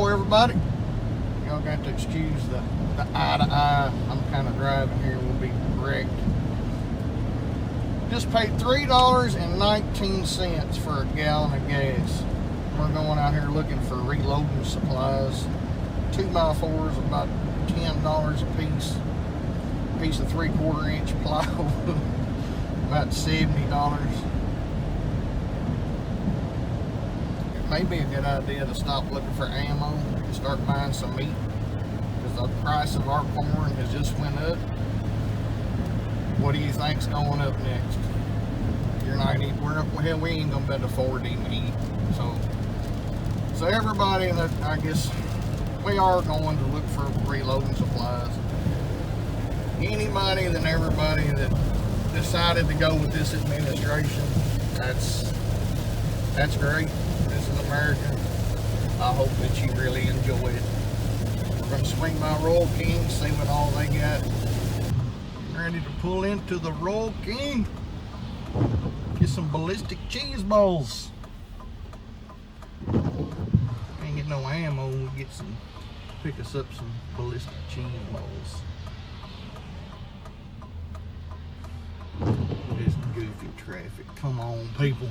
Hello everybody. Y'all got to excuse the eye to eye. I'm kind of driving here. We'll be correct. Just paid $3.19 for a gallon of gas. We're going out here looking for reloading supplies. 2x4s about $10 a piece. Piece of 3/4 inch plywood about $70. It may be a good idea to stop looking for ammo and start buying some meat, because the price of our corn has just went up. What do you think's going up next? You're not even, hell, we ain't gonna be able to afford to even eat. So everybody that, I guess we are going to look for reloading supplies. Anybody and everybody that decided to go with this administration, that's great. This is America. I hope that you really enjoy it. We're going to swing by Royal King, see what all they got. Ready to pull into the Royal King. Get some ballistic cheese balls. Ain't get no ammo. We'll get some, pick us up some ballistic cheese balls. This goofy traffic. Come on, people.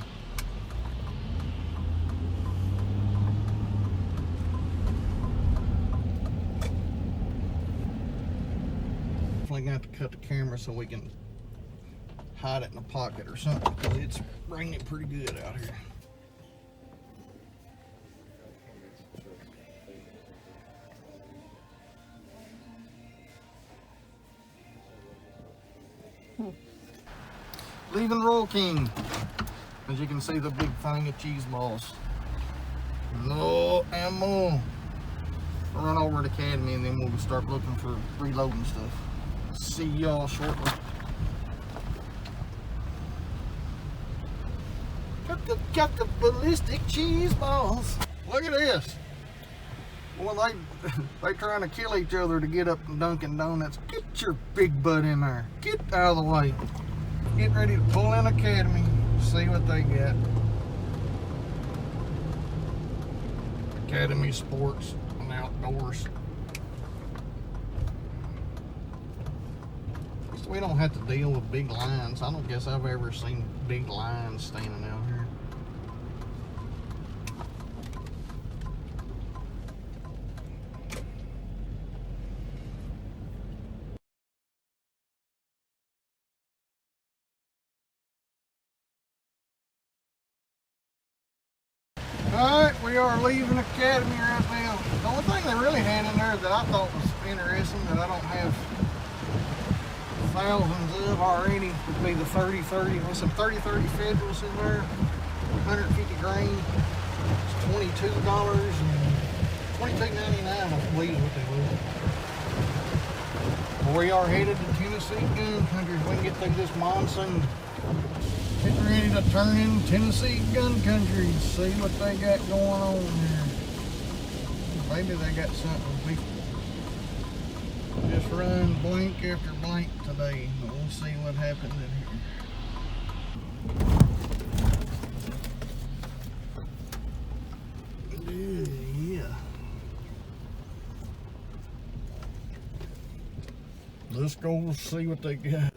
Definitely got to cut the camera so we can hide it in a pocket or something, because it's raining pretty good out here. Leaving Royal King. As you can see, the big thing of cheese balls. No ammo. We'll run over to the Academy and then we'll start looking for reloading stuff. See y'all shortly. Got the ballistic cheese balls. Look at this. Well, they trying to kill each other to get up to Dunkin' Donuts. Get your big butt in there. Get out of the way. Get ready to pull in Academy. See what they got. Academy Sports and Outdoors. We don't have to deal with big lines. I don't guess I've ever seen big lines standing out here. Alright, we are leaving Academy right now. The only thing they really had in there that I thought was interesting, that I don't have thousands of already, would be the 30-30. There's some 30-30 Federals in there, 150 grain. It's $22 and $22.99, I believe what they were. We are headed to Tennessee gun country. We can get through this monsoon. Getting ready to turn in Tennessee gun country. See what they got going on here. Maybe they got something. We just run blank after blank today. But we'll see what happens in here. Yeah. Let's go see what they got.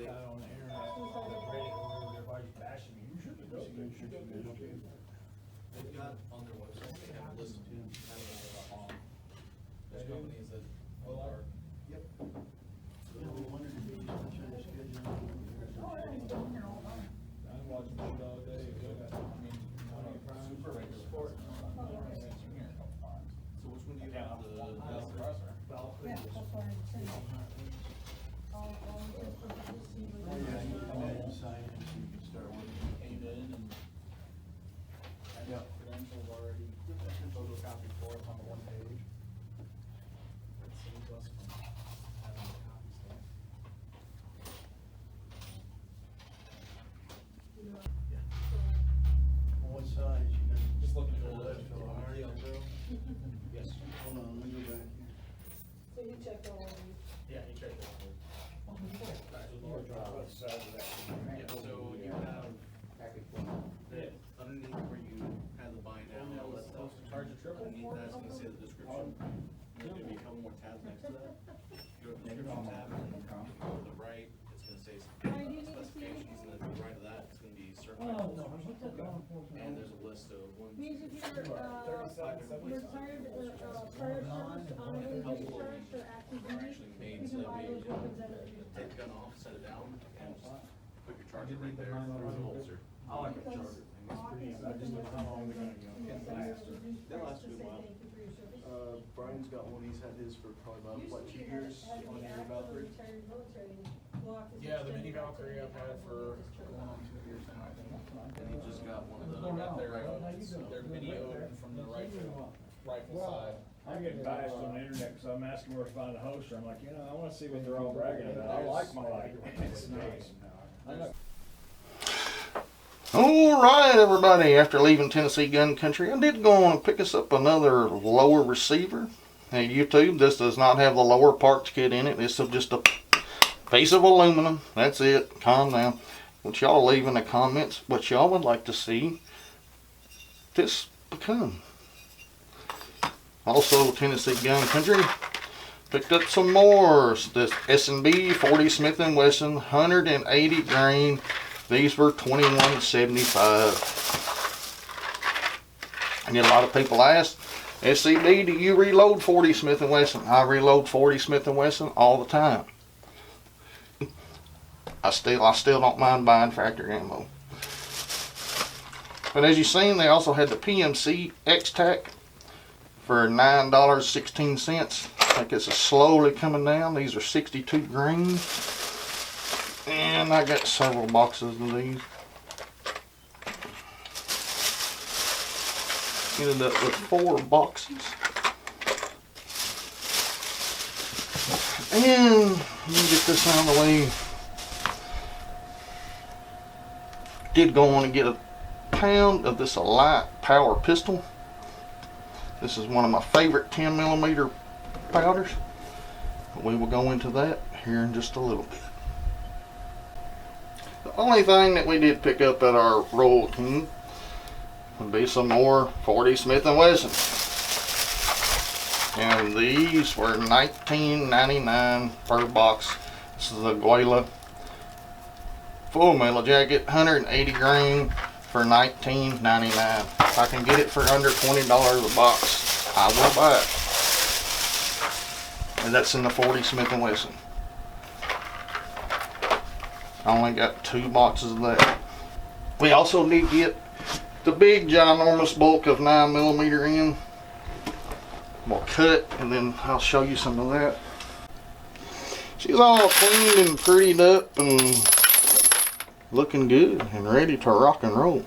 Companies that are, yep. I'm watching shoot all day. I mean, super regular sport. So which one do you have? The compressor? Yeah, that's what I'm saying. Came in and I got credentials already, photocopied for us on the one page. It saves us from having to copy stuff. Yeah. What size you got? Just looking for That's the. for the hard drill? Yes. Hold on, let me go back here. So you checked all of these? Yeah, he checked it. Yeah, so you have the underneath where you have the bind down, all that stuff. Charge a triple. Underneath that's gonna say the description. Oh, no, what's that going for? And there's a list of ones. Means if you're, retired, fire service, honorary discharged or active They're duty, actually made you so can that buy we those weapons at a. take the gun off, set it down, and just put your charger right there through the holster. I like a charger thing, it's pretty easy, I just know how long they're gonna go. They'll last you a while. Brian's got one, he's had his for probably about, what, 2 years on your Valkyrie? Yeah, the mini Valkyrie I've had for going on 2 years now, I think. And he just got one of the. They're videoed from the rifle side. I'm getting bashed on the internet because I'm asking where to find a holster. I'm like, I want to see what they're all bragging about. I like my light. It's nice. I know. All right, everybody. After leaving Tennessee gun country, I did go on and pick us up another lower receiver. Hey, YouTube, this does not have the lower parts kit in it. This is just a piece of aluminum. That's it. Calm down. What y'all leave in the comments what y'all would like to see this become. Also, Tennessee gun country picked up some more. This S&B 40 Smith & Wesson 180 grain. These were $21.75. And a lot of people ask, SCB, do you reload 40 Smith & Wesson? I reload 40 Smith & Wesson all the time. I still don't mind buying factory ammo. But as you've seen, they also had the PMC X-Tac for $9.16. I think it's slowly coming down. These are 62 grain. And I got several boxes of these. Ended up with 4 boxes. And let me get this out of the way. Did go on and get a pound of this light power pistol. This is one of my favorite 10mm powders. We will go into that here in just a little bit. The only thing that we did pick up at our roll team would be some more 40 Smith & Wesson. And these were $19.99 per box. This is a Guayla full metal jacket, 180 grain for $19.99. If I can get it for under $20 a box, I will buy it. And that's in the 40 Smith & Wesson. I only got 2 boxes of that. We also did get the big ginormous bulk of 9mm in. We'll cut and then I'll show you some of that. She's all cleaned and prettied up and looking good and ready to rock and roll.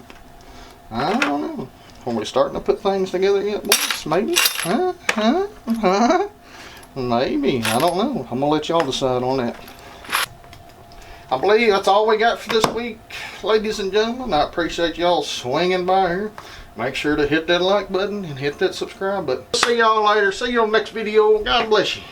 I don't know. Are we starting to put things together yet, boys? Maybe? Maybe. I don't know. I'm going to let y'all decide on that. I believe that's all we got for this week, ladies and gentlemen. I appreciate y'all swinging by here. Make sure to hit that like button and hit that subscribe button. See y'all later. See you on the next video. God bless you.